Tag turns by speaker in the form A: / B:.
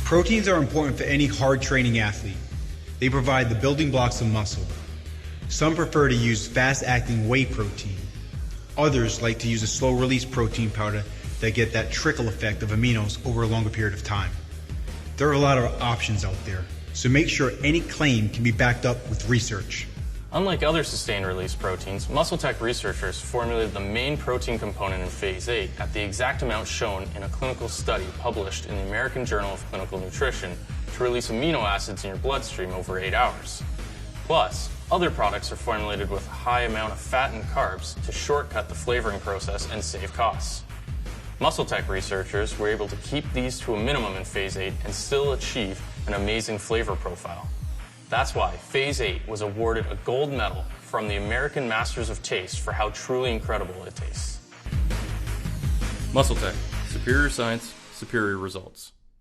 A: Proteins are important for any hard training athlete. They provide the building blocks of muscle. Some prefer to use fast-acting whey protein. Others like to use a slow-release protein powder that get that trickle effect of aminos over a longer period of time. There are a lot of options out there, so make sure any claim can be backed up with research.
B: Unlike other sustained-release proteins, MuscleTech researchers formulated the main protein component in Phase 8 at the exact amount shown in a clinical study published in the American Journal of Clinical Nutrition to release amino acids in your bloodstream over 8 hours. Plus, other products are formulated with a high amount of fat and carbs to shortcut the flavoring process and save costs. MuscleTech researchers were able to keep these to a minimum in Phase 8 and still achieve an amazing flavor profile. That's why Phase 8 was awarded a gold medal from the American Masters of Taste for how truly incredible it tastes.
C: MuscleTech. Superior science, superior results.